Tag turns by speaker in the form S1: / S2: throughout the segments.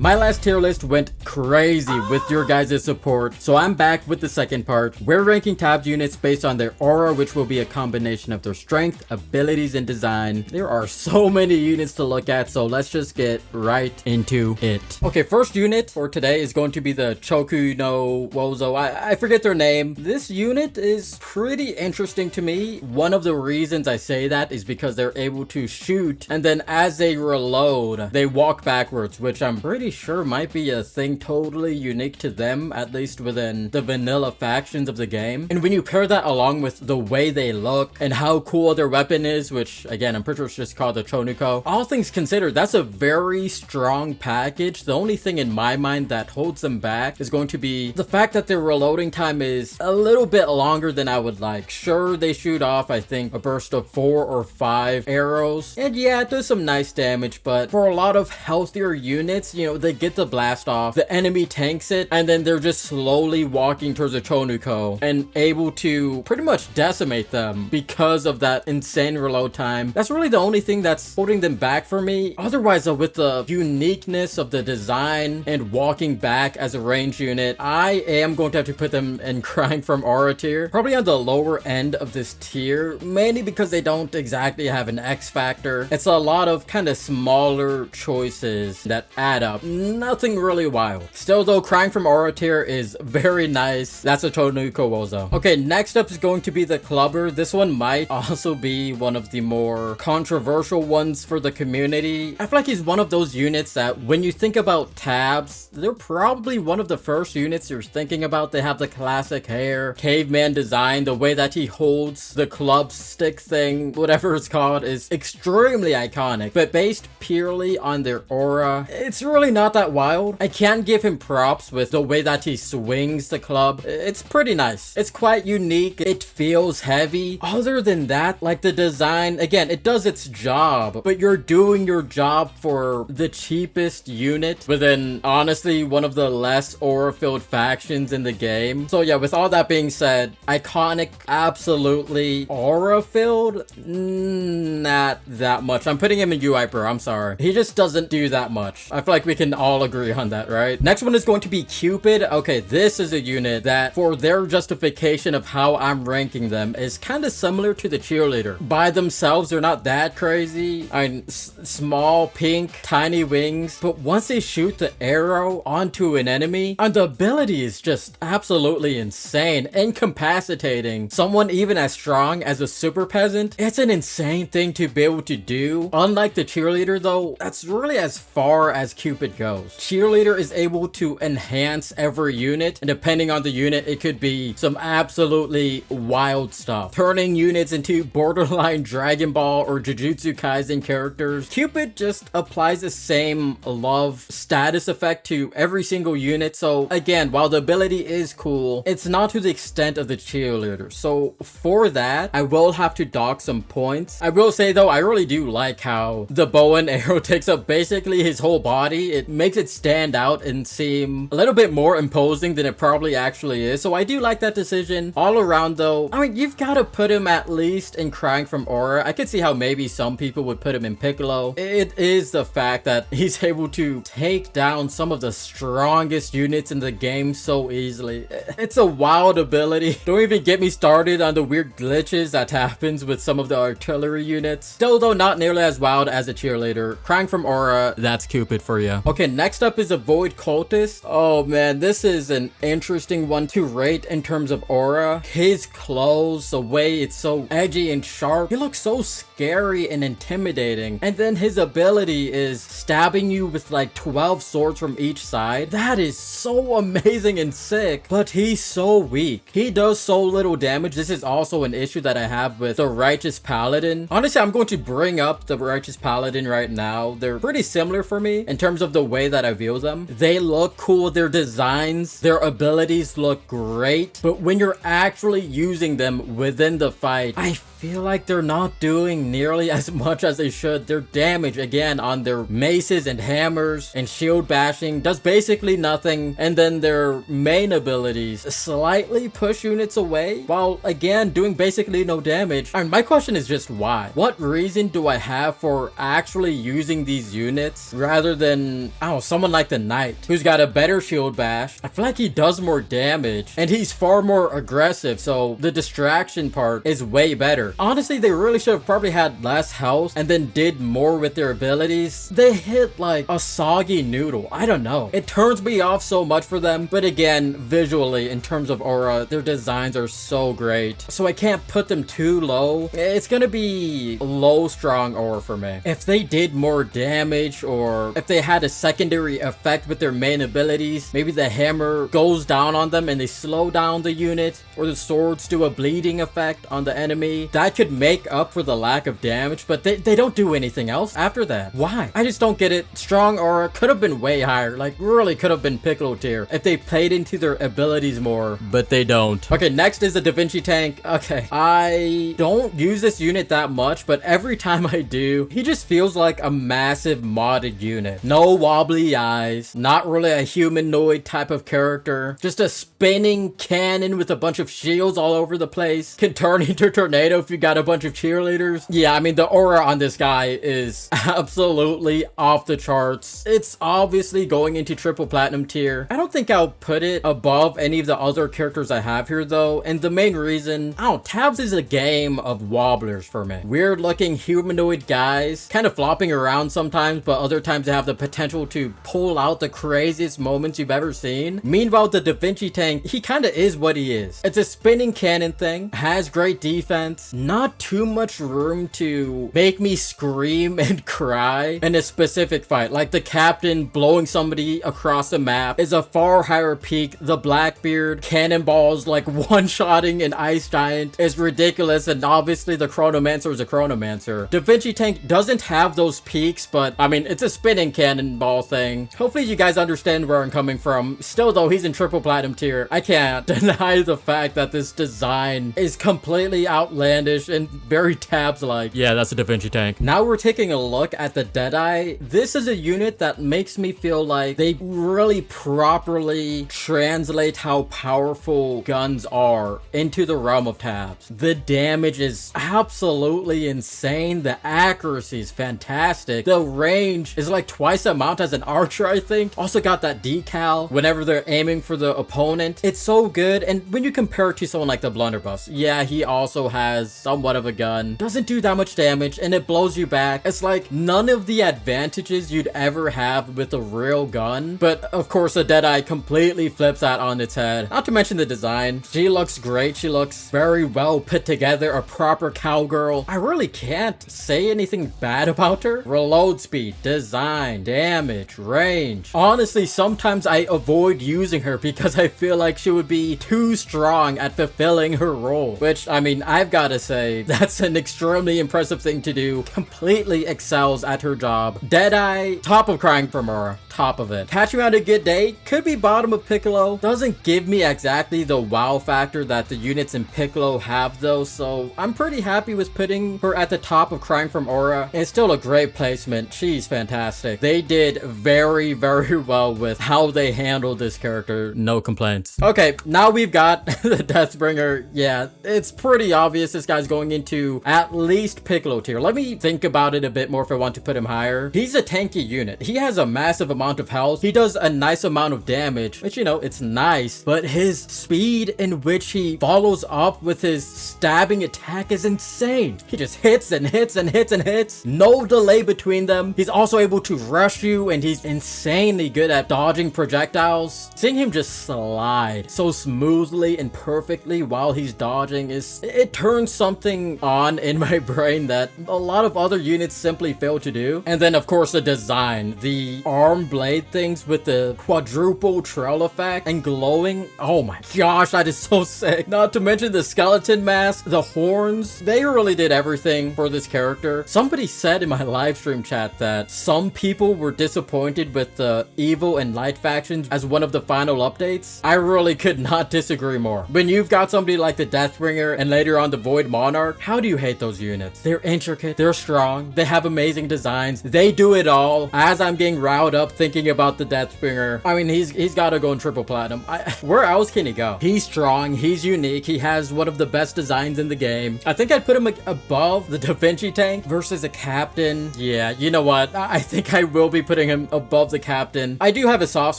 S1: My last tier list went crazy with your guys' support, so I'm back with the second part. We're ranking tabs units based on their aura, which will be a combination of their strength, abilities, and design. There are so many units to look at, so let's just get right into it. Okay, first unit for today is going to be the Choku no Wozo. I forget their name. This unit is pretty interesting to me. One of the reasons I say that is because they're able to shoot, and then as they reload, they walk backwards, which I'm pretty sure might be a thing totally unique to them, at least within the vanilla factions of the game. And when you pair that along with the way they look and how cool their weapon is, which again I'm pretty sure it's just called the Chonuko, all things considered, that's a very strong package. The only thing in my mind that holds them back is going to be the fact that their reloading time is a little bit longer than I would like. Sure, they shoot off I think a burst of 4 or 5 arrows, and yeah, it does some nice damage, but for a lot of healthier units, you know, they get the blast off, the enemy tanks it, and then they're just slowly walking towards the Chonuko and able to pretty much decimate them because of that insane reload time. That's really the only thing that's holding them back for me. Otherwise though, with the uniqueness of the design and walking back as a range unit, I am going to have to put them in Crying from Aura tier, probably on the lower end of this tier, mainly because they don't exactly have an X factor. It's a lot of kind of smaller choices that add up. Nothing really wild. Still though, Crying from Aura tier is very nice. That's a Chonuko Wozo. Okay, next up is going to be the Clubber. This one might also be one of the more controversial ones for the community. I feel like he's one of those units that when you think about tabs, they're probably one of the first units you're thinking about. They have the classic hair, caveman design. The way that he holds the club stick thing, whatever it's called, is extremely iconic. But based purely on their aura, it's really not that wild. I can give him props with the way that he swings the club. It's pretty nice. It's quite unique. It feels heavy. Other than that, like the design, again, it does its job, but you're doing your job for the cheapest unit within, honestly, one of the less aura-filled factions in the game. So yeah, with all that being said, iconic, absolutely. Aura-filled? Not that much. I'm putting him in UI Pro, I'm sorry. He just doesn't do that much. I feel like we can all agree on that, right? Next one is going to be Cupid. Okay, this is a unit that, for their justification of how I'm ranking them, is kind of similar to the Cheerleader. By themselves, they're not that crazy. I mean, small, pink, tiny wings, but once they shoot the arrow onto an enemy, and the ability is just absolutely insane, incapacitating someone even as strong as a super peasant. It's an insane thing to be able to do. Unlike the Cheerleader though, that's really as far as Cupid goes. Cheerleader is able to enhance every unit, and depending on the unit, it could be some absolutely wild stuff, turning units into borderline Dragon Ball or Jujutsu Kaisen characters. Cupid just applies the same love status effect to every single unit. So again, while the ability is cool, it's not to the extent of the Cheerleader. So for that, I will have to dock some points. I will say though, I really do like how the bow and arrow takes up basically his whole body. It makes it stand out and seem a little bit more imposing than it probably actually is. So I do like that decision. All around though, I mean, you've got to put him at least in Crying from Aura. I could see how maybe some people would put him in Piccolo. It is the fact that he's able to take down some of the strongest units in the game so easily. It's a wild ability. Don't even get me started on the weird glitches that happens with some of the artillery units. Still though, not nearly as wild as a Cheerleader. Crying from Aura, that's Cupid for you. Okay, next up is a Void Cultist. Oh man, this is an interesting one to rate in terms of aura. His clothes, the way it's so edgy and sharp, he looks so scary and intimidating. And then his ability is stabbing you with like 12 swords from each side. That is so amazing and sick, but he's so weak. He does so little damage. This is also an issue that I have with the Righteous Paladin. Honestly, I'm going to bring up the Righteous Paladin right now. They're pretty similar for me in terms of the way that I view them. They look cool, their designs, their abilities look great, but when you're actually using them within the fight, I feel like they're not doing nearly as much as they should. Their damage, again, on their maces and hammers and shield bashing does basically nothing, and then their main abilities slightly push units away, while again doing basically no damage. And my question is just why? What reason do I have for actually using these units rather than, I don't know, someone like the Knight, who's got a better shield bash? I feel like he does more damage, and he's far more aggressive, so the distraction part is way better. Honestly, they really should have probably had less health and then did more with their abilities. They hit like a soggy noodle. I don't know. It turns me off so much for them, but again, visually, in terms of aura, their designs are so great, so I can't put them too low. It's gonna be low strong aura for me. If they did more damage, or if they had a secondary effect with their main abilities, maybe the hammer goes down on them and they slow down the unit, or the swords do a bleeding effect on the enemy, that could make up for the lack of damage, but they don't do anything else after that. Why? I just don't get it. Strong aura could have been way higher, like really could have been Piccolo tier if they played into their abilities more, but they don't. Okay, next is the Da Vinci tank. Okay, I don't use this unit that much, but every time I do, he just feels like a massive modded unit. No wobbly eyes, not really a humanoid type of character, just a spinning cannon with a bunch of shields all over the place, can turn into a tornado if you got a bunch of cheerleaders. Yeah, I mean, the aura on this guy is absolutely off the charts. It's obviously going into triple platinum tier. I don't think I'll put it above any of the other characters I have here though, and the main reason, I don't know, Tabs is a game of wobblers for me. Weird looking humanoid guys, kind of flopping around sometimes, but other times they have the potential to pull out the craziest moments you've ever seen. Meanwhile, the Da Vinci tank, he kind of is what he is. It's a spinning cannon thing, has great defense, not too much room to make me scream and cry in a specific fight. Like the captain blowing somebody across the map is a far higher peak. The Blackbeard cannonballs like one-shotting an ice giant is ridiculous, and obviously the Chronomancer is a Chronomancer. Da Vinci tank doesn't have those peaks, but I mean, it's a spinning cannonball thing. Hopefully you guys understand where I'm coming from. Still though, he's in triple platinum tier. I can't deny the fact that this design is completely outlandish and very Tabs-like. Yeah, that's a Da Vinci tank. Now we're taking a look at the Deadeye. This is a unit that makes me feel like they really properly translate how powerful guns are into the realm of Tabs. The damage is absolutely insane. The accuracy is fantastic. The range is like twice the amount as an archer, I think. Also got that decal whenever they're aiming for the opponent. It's so good. And when you compare it to someone like the Blunderbuss, yeah, he also has somewhat of a gun. Doesn't do that much damage, and it blows you back. It's like none of the advantages you'd ever have with a real gun. But of course, the Deadeye completely flips that on its head. Not to mention the design. She looks great. She looks very well put together. A proper cowgirl. I really can't say anything bad about her. Reload speed, design, damage, range. Honestly, sometimes I avoid using her because I feel like she would be too strong at fulfilling her role. Which, I mean, I've got to say, that's an extremely impressive thing to do. Completely excels at her job. Deadeye, top of crying for Mura. Top of it. Catch Me on a Good Day could be bottom of Piccolo. Doesn't give me exactly the wow factor that the units in Piccolo have though, so I'm pretty happy with putting her at the top of Crying from Aura. It's still a great placement. She's fantastic. They did very, very well with how they handled this character. No complaints. Okay, now we've got the Deathbringer. Yeah, it's pretty obvious this guy's going into at least Piccolo tier. Let me think about it a bit more if I want to put him higher. He's a tanky unit. He has a massive amount of health. He does a nice amount of damage, which, you know, it's nice, but his speed in which he follows up with his stabbing attack is insane. He just hits and hits and hits and hits. No delay between them. He's also able to rush you, and he's insanely good at dodging projectiles. Seeing him just slide so smoothly and perfectly while he's dodging it turns something on in my brain that a lot of other units simply fail to do. And then of course the design, the arm blade things with the quadruple trail effect and glowing. Oh my gosh, that is so sick. Not to mention the skeleton mask, the horns. They really did everything for this character. Somebody said in my live stream chat that some people were disappointed with the evil and light factions as one of the final updates. I really could not disagree more. When you've got somebody like the Deathbringer and later on the Void Crooked Monarch. How do you hate those units? They're intricate, they're strong, they have amazing designs, they do it all. As I'm getting riled up thinking about the Deathbringer, I mean, he's gotta go in triple platinum. Where else can he go? He's strong, he's unique, he has one of the best designs in the game. I think I'd put him above the Da Vinci tank versus a captain. Yeah, you know what? I think I will be putting him above the captain. I do have a soft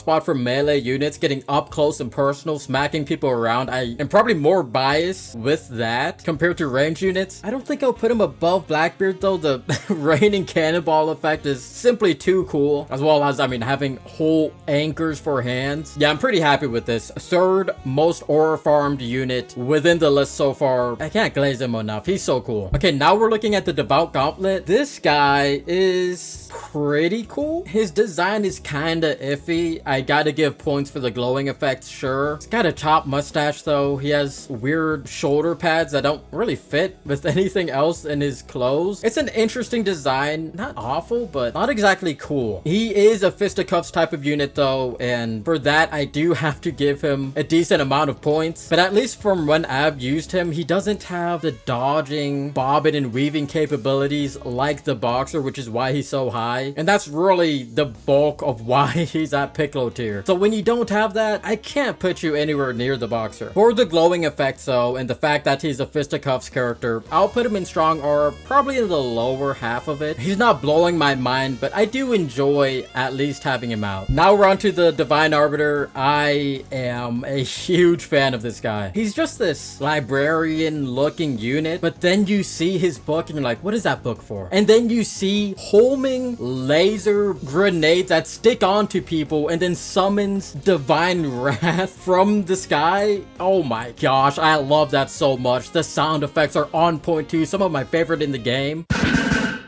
S1: spot for melee units, getting up close and personal, smacking people around. I am probably more biased with that compared to range units. I don't think I'll put him above Blackbeard though. The raining cannonball effect is simply too cool, as well as, I mean, having whole anchors for hands. Yeah, I'm pretty happy with this. Third most aura farmed unit within the list so far. I can't glaze him enough. He's so cool. Okay, now we're looking at the Devout Gauntlet. This guy is pretty cool. His design is kinda iffy. I gotta give points for the glowing effects, sure. He's got a chopped mustache though. He has weird shoulder pads that don't really fit with anything else in his clothes. It's an interesting design. Not awful, but not exactly cool. He is a fisticuffs type of unit though, and for that I do have to give him a decent amount of points. But at least from when I've used him, he doesn't have the dodging, bobbing, and weaving capabilities like the Boxer, which is why he's so high. And that's really the bulk of why he's at Piccolo tier. So when you don't have that, I can't put you anywhere near the Boxer. For the glowing effects though, and the fact that he's a fisticuffs character, I'll put him in strong aura, probably in the lower half of it. He's not blowing my mind, but I do enjoy at least having him out. Now we're on to the Divine Arbiter. I am a huge fan of this guy. He's just this librarian looking unit, but then you see his book and you're like, what is that book for? And then you see homing laser grenades that stick onto people and then summons divine wrath from the sky. Oh my gosh, I love that so much. The sound effects are on point too. Some of my favorite in the game.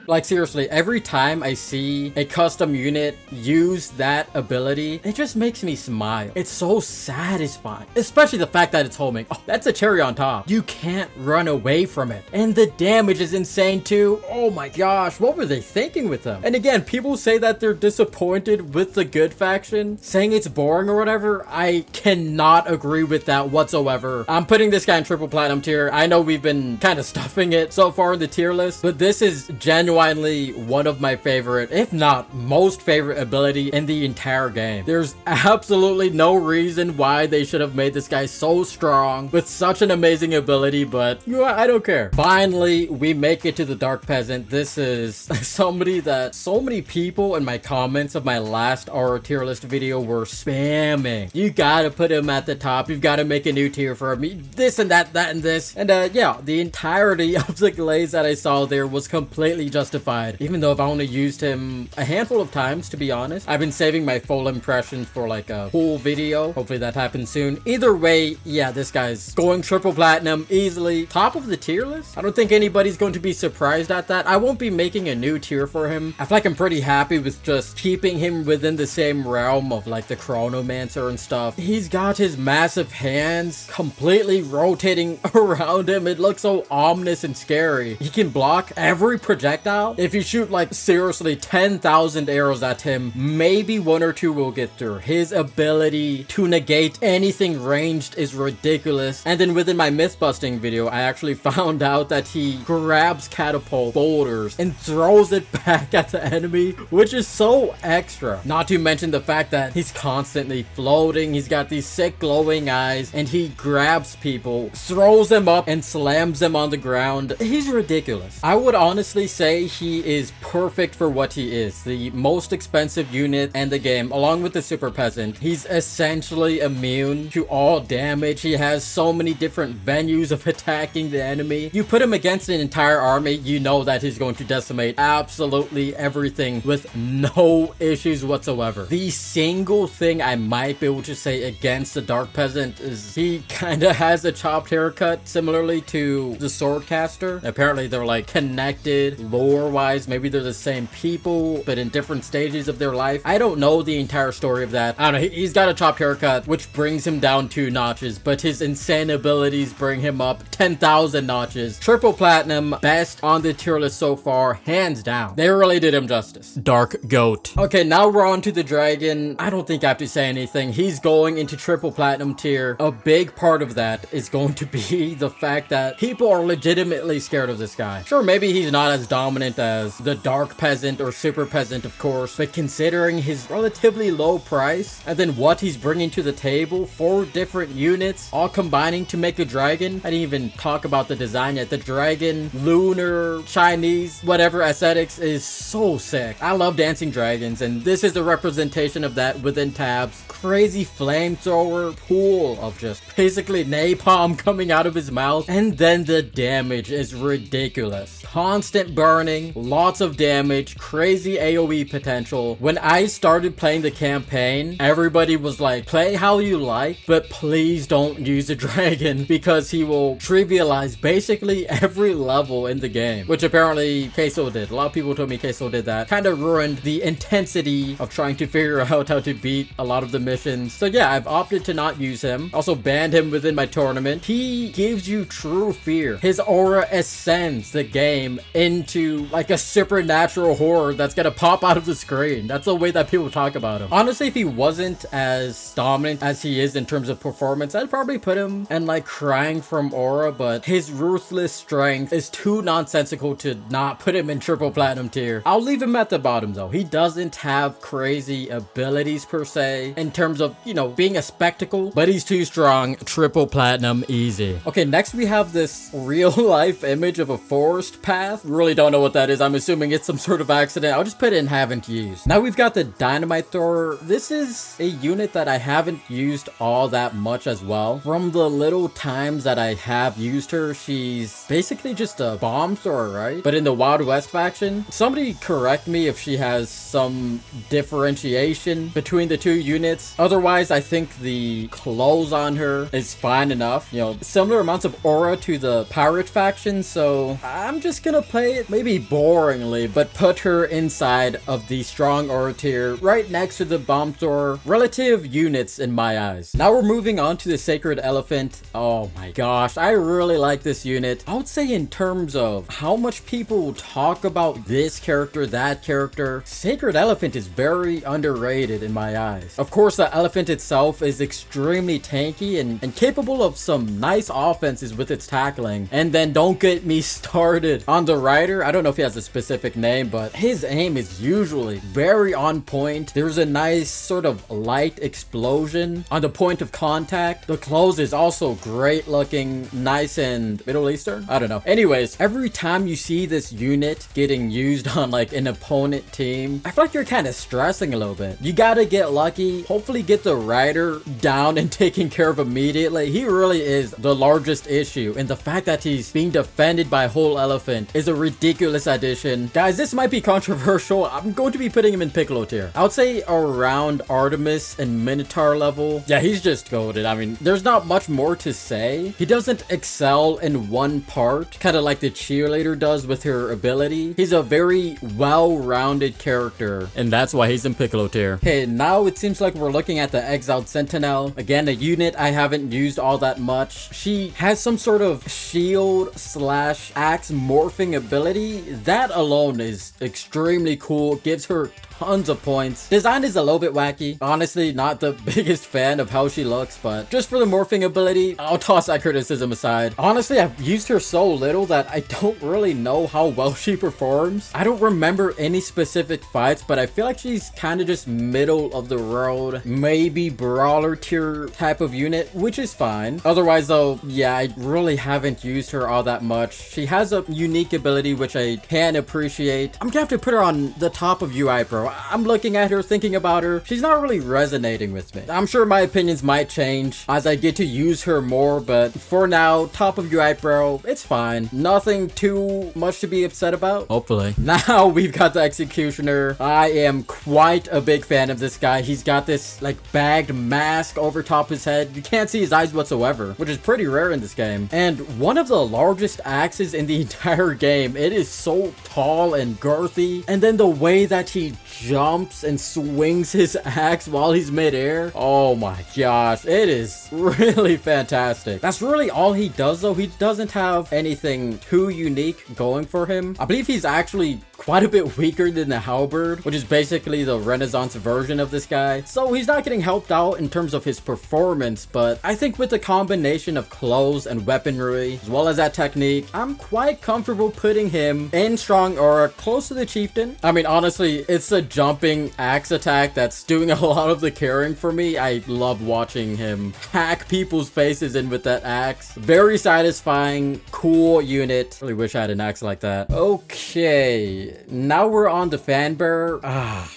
S1: Like seriously, every time I see a custom unit use that ability, it just makes me smile. It's so satisfying. Especially the fact that it's homing. Oh, that's a cherry on top. You can't run away from it. And the damage is insane too. Oh my gosh, what were they thinking with them? And again, people say that they're disappointed with the good faction, saying it's boring or whatever. I cannot agree with that whatsoever. I'm putting this guy in triple platinum tier. I know we've been kind of stuffing it so far in the tier list, but this is genuinely one of my favorite, if not most favorite ability in the entire game. There's absolutely no reason why they should have made this guy so strong with such an amazing ability, but you know, I don't care. Finally, we make it to the Dark Peasant. This is somebody that so many people in my comments of my last aura tier list video were spamming. You gotta put him at the top. You've got to make a new tier for him. This and that, that and this. And yeah, the entirety of the glaze that I saw there was completely justified, even though I've only used him a handful of times, to be honest. I've been saving my full impressions for like a full video. Hopefully that happens soon. Either way, yeah, this guy's going triple platinum easily. Top of the tier list? I don't think anybody's going to be surprised at that. I won't be making a new tier for him. I feel like I'm pretty happy with just keeping him within the same realm of like the Chronomancer and stuff. He's got his massive hands completely rotating around him. It looks so ominous and scary. He can block every projectile. If you shoot like seriously 10,000 arrows at him, maybe one or two will get through. His ability to negate anything ranged is ridiculous. And then within my myth busting video, I actually found out that he grabs catapult boulders and throws it back at the enemy, which is so extra. Not to mention the fact that he's constantly floating. He's got these sick glowing eyes and he grabs people, throws them up and slams them on the ground. He's ridiculous. I would honestly say he is perfect for what he is. The most expensive unit in the game, along with the Super Peasant. He's essentially immune to all damage. He has so many different venues of attacking the enemy. You put him against an entire army, you know that he's going to decimate absolutely everything with no issues whatsoever. The single thing I might be able to say against the Dark Peasant is he kind of has a chopped haircut, similarly to the Swordcaster. Apparently they're like connected lore lore-wise, maybe they're the same people, but in different stages of their life. I don't know the entire story of that. I don't know, he's got a chopped haircut, which brings him down 2 notches, but his insane abilities bring him up 10,000 notches. Triple platinum, best on the tier list so far, hands down. They really did him justice. Dark Goat. Okay, now we're on to the dragon. I don't think I have to say anything. He's going into triple platinum tier. A big part of that is going to be the fact that people are legitimately scared of this guy. Sure, maybe he's not as dominant as the Dark Peasant or Super Peasant, of course, but considering his relatively low price and then what he's bringing to the table, 4 different units all combining to make a dragon. I didn't even talk about the design yet. The dragon, lunar, Chinese, whatever aesthetics is so sick. I love dancing dragons, and this is a representation of that within tabs. Crazy flamethrower pool of just basically napalm coming out of his mouth, and then the damage is ridiculous. Constant burning, lots of damage, crazy AoE potential. When I started playing the campaign, everybody was like, play how you like, but please don't use a dragon because he will trivialize basically every level in the game, which apparently Queso did. A lot of people told me Queso did that. Kind of ruined the intensity of trying to figure out how to beat a lot of the missions. So yeah, I've opted to not use him. Also banned him within my tournament. He gives you true fear. His aura ascends the game into like a supernatural horror that's gonna pop out of the screen. That's the way that people talk about him. Honestly, if he wasn't as dominant as he is in terms of performance, I'd probably put him in like crying from aura, but his ruthless strength is too nonsensical to not put him in triple platinum tier. I'll leave him at the bottom though. He doesn't have crazy abilities per se in terms of, you know, being a spectacle, but he's too strong. Triple platinum easy. Okay, next we have this real life image of a forest path. Really don't know what that is. I'm assuming it's some sort of accident. I'll just put it in haven't used. Now we've got the dynamite thrower. This is a unit that I haven't used all that much as well. From the little times that I have used her, she's basically just a bomb thrower, right? But in the Wild West faction, somebody correct me if she has some differentiation between the 2 units. Otherwise, I think the clothes on her is fine enough. You know, similar amounts of aura to the pirate faction, so I'm just gonna play it maybe boringly, but put her inside of the strong aura tier, right next to the bomb thrower. Relative units in my eyes. Now we're moving on to the sacred elephant. Oh my gosh, I really like this unit. I would say in terms of how much people talk about this character, that character, sacred elephant is very underrated in my eyes. Of course, the elephant itself is extremely tanky and capable of some nice offenses with its tackling. And then don't get me started on the rider. I don't know if he has a specific name, but his aim is usually very on point. There's a nice sort of light explosion on the point of contact. The clothes is also great looking, nice and Middle Eastern. I don't know. Anyways, every time you see this unit getting used on like an opponent team, I feel like you're kind of stressing a little bit. You gotta get lucky, hopefully get the rider down and taken care of immediately. He really is the largest issue, and the fact that he's being defended by a whole elephant is a ridiculous addition. Guys, this might be controversial. I'm going to be putting him in Piccolo tier. I would say around Artemis and Minotaur level. Yeah, he's just goated. I mean, there's not much more to say. He doesn't excel in one part, kind of like the cheerleader does with her ability. He's a very well-rounded character, and that's why he's in Piccolo tier. Okay, now it seems like we're looking at the Exiled Sentinel. Again, a unit I haven't used all that much. She has some sort of shield slash axe morphing ability. That alone is extremely cool. Gives her tons of points. Design is a little bit wacky. Honestly, not the biggest fan of how she looks, but just for the morphing ability, I'll toss that criticism aside. Honestly, I've used her so little that I don't really know how well she performs. I don't remember any specific fights, but I feel like she's kind of just middle of the road, maybe brawler tier type of unit, which is fine. Otherwise though, yeah, I really haven't used her all that much. She has a unique ability which I can appreciate. I'm gonna have to put her on the top of UI Pro. I'm looking at her, thinking about her. She's not really resonating with me. I'm sure my opinions might change as I get to use her more, but for now, top of your eyebrow, it's fine. Nothing too much to be upset about. Hopefully. Now we've got the Executioner. I am quite a big fan of this guy. He's got this like bagged mask over top his head. You can't see his eyes whatsoever, which is pretty rare in this game. And one of the largest axes in the entire game. It is so tall and girthy. And then the way that he jumps and swings his axe while he's midair. Oh my gosh. It is really fantastic. That's really all he does though. He doesn't have anything too unique going for him. I believe he's actually quite a bit weaker than the halberd, which is basically the Renaissance version of this guy. So he's not getting helped out in terms of his performance, but I think with the combination of clothes and weaponry, as well as that technique, I'm quite comfortable putting him in strong aura close to the chieftain. I mean, honestly, it's a jumping axe attack that's doing a lot of the carrying for me. I love watching him hack people's faces in with that axe. Very satisfying, cool unit. Really wish I had an axe like that. Okay. Now we're on the fan bearer.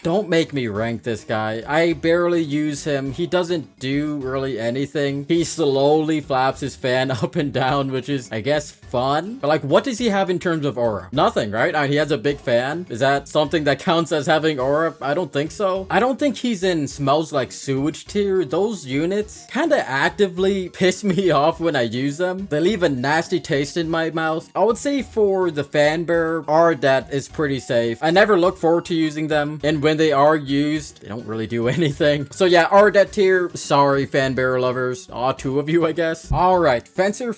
S1: Don't make me rank this guy. I barely use him. He doesn't do really anything. He slowly flaps his fan up and down, which is, I guess, fun. But like, what does he have in terms of aura? Nothing, right? He has a big fan. Is that something that counts as having aura? I don't think so. I don't think he's in smells like sewage tier. Those units kind of actively piss me off when I use them. They leave a nasty taste in my mouth. I would say for the fan bearer, Ardet is pretty safe. I never look forward to using them, and when they are used, they don't really do anything. So yeah, Ardet tier. Sorry, fan bearer lovers. Two of you, I guess. All right, Fencer.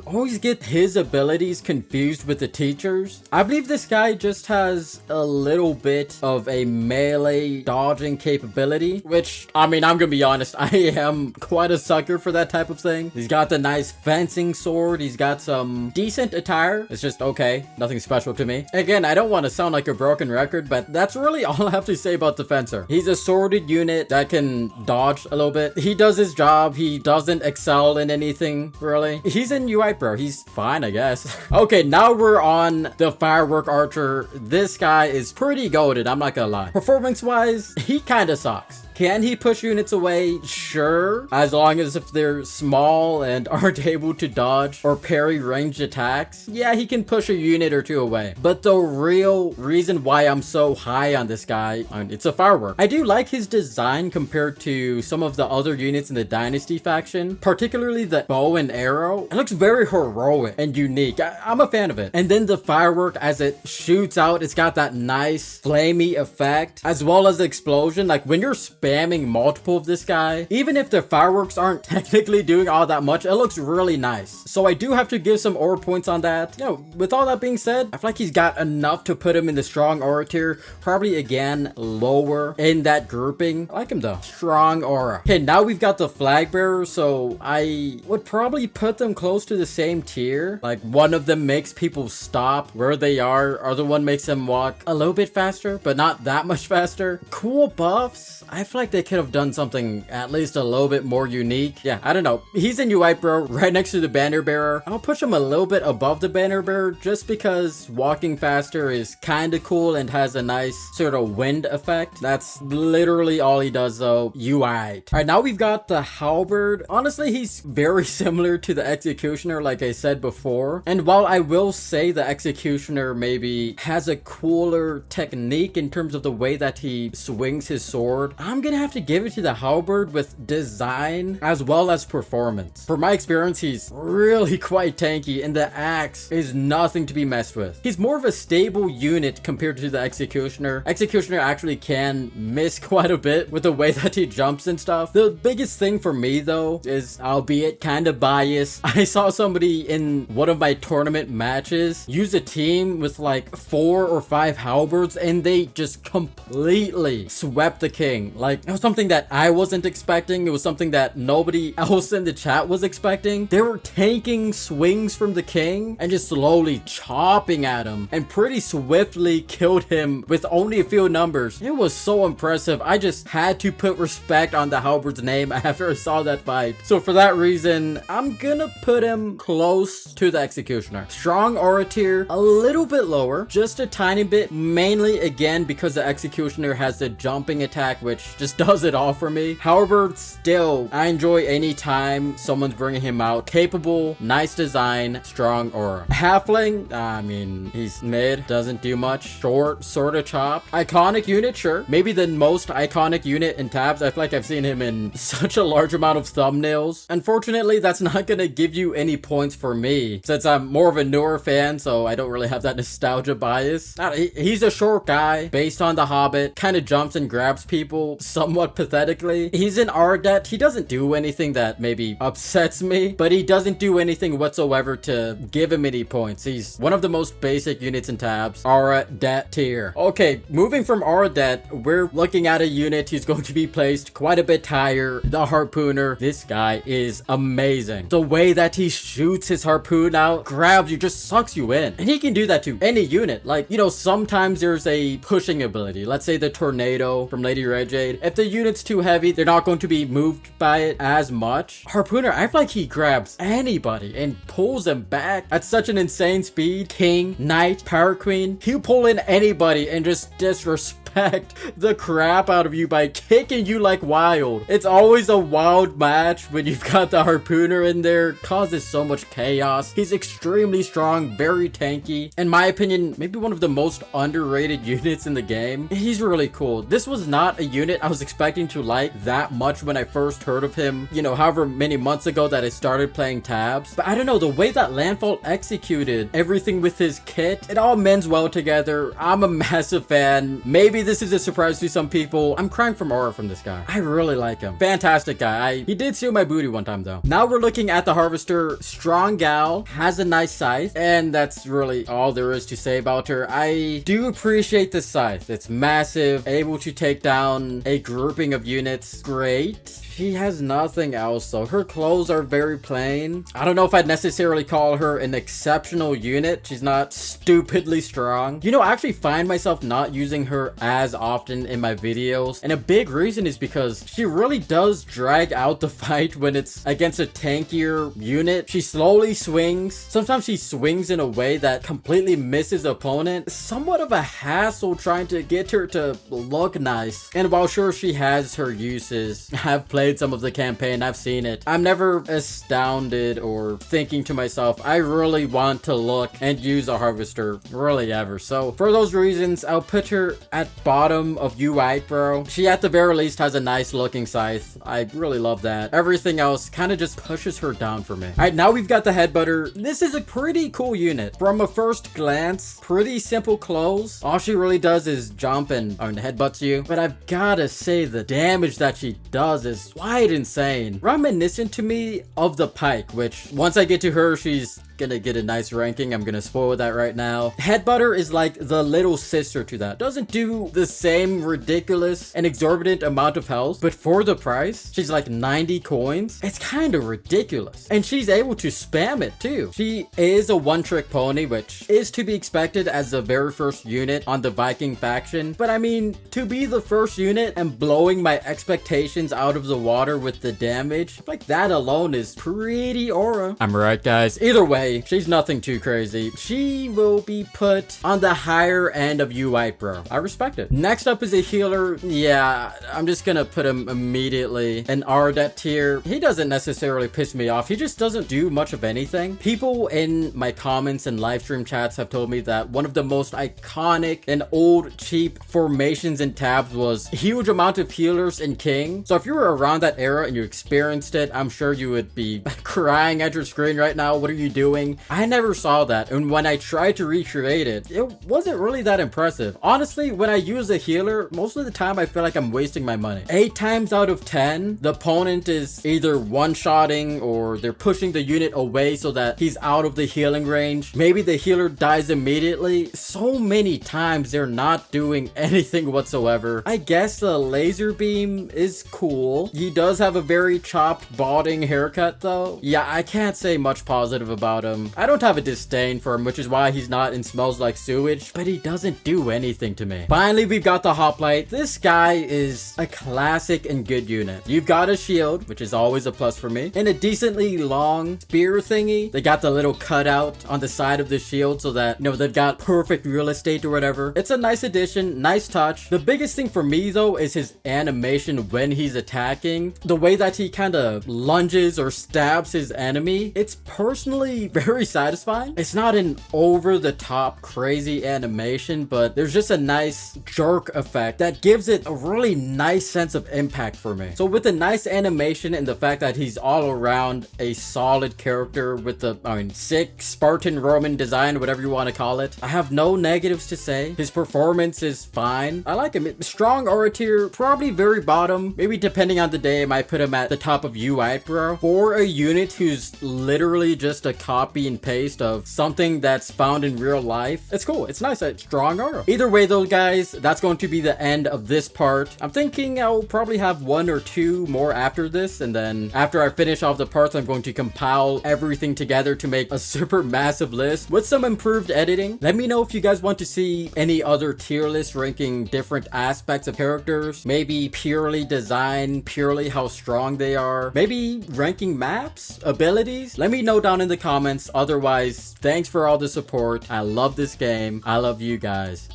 S1: Always get his abilities confused with the teachers. I believe this guy just has a little bit of a melee dodging capability, which, I mean, I'm gonna be honest, I am quite a sucker for that type of thing. He's got the nice fencing sword. He's got some decent attire. It's just okay. Nothing special to me. Again, I don't want to sound like a broken record, but that's really all I have to say about the Fencer. He's a sworded unit that can dodge a little bit. He does his job. He doesn't excel in anything, really. He's in UI Pro. He's fine, I guess. Okay, now we're on the Firework Archer. This guy is pretty goated, I'm not gonna lie. Performance-wise, he kind of sucks. Can he push units away? Sure. As long as if they're small and aren't able to dodge or parry ranged attacks. Yeah, he can push a unit or two away. But the real reason why I'm so high on this guy, it's a firework. I do like his design compared to some of the other units in the Dynasty faction, particularly the bow and arrow. It looks very heroic and unique. I'm a fan of it. And then the firework as it shoots out, it's got that nice flamey effect, as well as the explosion. Like when you're spamming multiple of this guy, even if the fireworks aren't technically doing all that much, it looks really nice. So I do have to give some aura points on that. You know, with all that being said, I feel like he's got enough to put him in the strong aura tier. Probably again lower in that grouping. I like him though. Strong aura. Okay, now we've got the flag bearer, so I would probably put them close to the same tier. Like one of them makes people stop where they are, other one makes them walk a little bit faster, but not that much faster. Cool buffs. I feel like they could have done something at least a little bit more unique. Yeah, I don't know. He's in UI Pro right next to the banner bearer. I'll push him a little bit above the banner bearer just because walking faster is kind of cool and has a nice sort of wind effect. That's literally all he does though. UI. All right, now we've got the halberd. Honestly, he's very similar to the executioner like I said before. And while I will say the executioner maybe has a cooler technique in terms of the way that he swings his sword, I'm gonna have to give it to the halberd with design as well as performance. For my experience, he's really quite tanky and the axe is nothing to be messed with. He's more of a stable unit compared to the executioner. Executioner actually can miss quite a bit with the way that he jumps and stuff. The biggest thing for me though is, albeit kind of biased, I saw somebody in one of my tournament matches use a team with like 4 or 5 halberds and they just completely swept the king. Like Like, it was something that I wasn't expecting. It was something that nobody else in the chat was expecting. They were tanking swings from the king and just slowly chopping at him and pretty swiftly killed him with only a few numbers. It was so impressive. I just had to put respect on the halberd's name after I saw that fight. So for that reason, I'm gonna put him close to the executioner. Strong aura tier, a little bit lower, just a tiny bit, mainly again because the executioner has the jumping attack, which just does it all for me. However, still, I enjoy any time someone's bringing him out. Capable, nice design, strong aura. Halfling, I mean, he's mid, doesn't do much. Short, sort of chop. Iconic unit, sure. Maybe the most iconic unit in tabs. I feel like I've seen him in such a large amount of thumbnails. Unfortunately, that's not gonna give you any points for me, since I'm more of a newer fan, so I don't really have that nostalgia bias. He's a short guy, based on The Hobbit, kind of jumps and grabs people somewhat pathetically. He's in Ardet. He doesn't do anything that maybe upsets me, but he doesn't do anything whatsoever to give him any points. He's one of the most basic units in tabs. Ardet tier. Okay, moving from Ardet, we're looking at a unit who's going to be placed quite a bit higher. The Harpooner. This guy is amazing. The way that he shoots his harpoon out, grabs you, just sucks you in. And he can do that to any unit. Like, you know, sometimes there's a pushing ability. Let's say the Tornado from Lady Redjade. If the unit's too heavy, they're not going to be moved by it as much. Harpooner, I feel like he grabs anybody and pulls them back at such an insane speed. King, Knight, Power Queen, he'll pull in anybody and just disrespect the crap out of you by kicking you like wild. It's always a wild match when you've got the Harpooner in there. Causes so much chaos. He's extremely strong, very tanky. In my opinion, maybe one of the most underrated units in the game. He's really cool. This was not a unit I was expecting to like that much when I first heard of him, you know, however many months ago that I started playing tabs. But I don't know, the way that Landfall executed everything with his kit, it all mends well together. I'm a massive fan. Maybe this is a surprise to some people. I'm crying from aura from this guy. I really like him. Fantastic guy. He did steal my booty one time though. Now we're looking at the Harvester. Strong gal, has a nice scythe, and that's really all there is to say about her. I do appreciate the scythe. It's massive, able to take down a grouping of units. Great. She has nothing else though. Her clothes are very plain. I don't know if I'd necessarily call her an exceptional unit. She's not stupidly strong. You know, I actually find myself not using her as often in my videos, and a big reason is because she really does drag out the fight when it's against a tankier unit. She slowly swings. Sometimes she swings in a way that completely misses the opponent. Somewhat of a hassle trying to get her to look nice. And while sure she has her uses, I've played some of the campaign, I've seen it, I'm never astounded or thinking to myself, I really want to look and use a Harvester, really ever. So for those reasons, I'll put her at bottom of UI, bro. She at the very least has a nice looking scythe. I really love that. Everything else kind of just pushes her down for me. All right, now we've got the Headbutter. This is a pretty cool unit. From a first glance, pretty simple clothes. All she really does is jump and headbutts you. But I've gotta say the damage that she does is quite insane. Reminiscent to me of the Pike, which once I get to her, she's gonna get a nice ranking. I'm gonna spoil that right now. Headbutter is like the little sister to that. Doesn't do the same ridiculous and exorbitant amount of health, but for the price, she's like 90 coins. It's kind of ridiculous. And she's able to spam it too. She is a one-trick pony, which is to be expected as the very first unit on the Viking faction. But I mean, to be the first unit and blowing my expectations out of the water with the damage, like that alone is pretty aura. I'm right, guys. Either way, she's nothing too crazy. She will be put on the higher end of UI, bro. I respect it. Next up is a healer. Yeah, I'm just gonna put him immediately in Ardet tier. He doesn't necessarily piss me off. He just doesn't do much of anything. People in my comments and live stream chats have told me that one of the most iconic and old cheap formations in tabs was huge amount of healers in King. So if you were around around that era and you experienced it, I'm sure you would be crying at your screen right now. What are you doing? I never saw that, and when I tried to recreate it, it wasn't really that impressive. Honestly, when I use a healer, most of the time I feel like I'm wasting my money. 8 times out of 10, the opponent is either one-shotting or they're pushing the unit away so that he's out of the healing range. Maybe the healer dies immediately. So many times they're not doing anything whatsoever. I guess the laser beam is cool. He does have a very chopped, balding haircut though. Yeah, I can't say much positive about him. I don't have a disdain for him, which is why he's not in Smells Like Sewage, but he doesn't do anything to me. Finally, we've got the hoplite. This guy is a classic and good unit. You've got a shield, which is always a plus for me, and a decently long spear thingy. They got the little cutout on the side of the shield so that, you know, they've got perfect real estate or whatever. It's a nice addition, nice touch. The biggest thing for me though is his animation when he's attacking. The way that he kind of lunges or stabs his enemy, it's personally very satisfying. It's not an over-the-top crazy animation, but there's just a nice jerk effect that gives it a really nice sense of impact for me. So with the nice animation and the fact that he's all around a solid character with the, sick Spartan Roman design, whatever you want to call it, I have no negatives to say. His performance is fine. I like him. Strong aura tier, probably very bottom. Maybe depending on the day, I might put him at the top of UI Pro. For a unit who's literally just a copy and paste of something that's found in real life, it's cool. It's nice. Strong aura. Either way though, guys, that's going to be the end of this part. I'm thinking I'll probably have 1 or 2 more after this, and then after I finish off the parts, I'm going to compile everything together to make a super massive list with some improved editing. Let me know if you guys want to see any other tier lists ranking different aspects of characters, maybe purely design, purely how strong they are, maybe ranking maps, abilities. Let me know down in the comments. Otherwise, thanks for all the support. I love this game. I love you guys.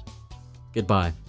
S1: Goodbye.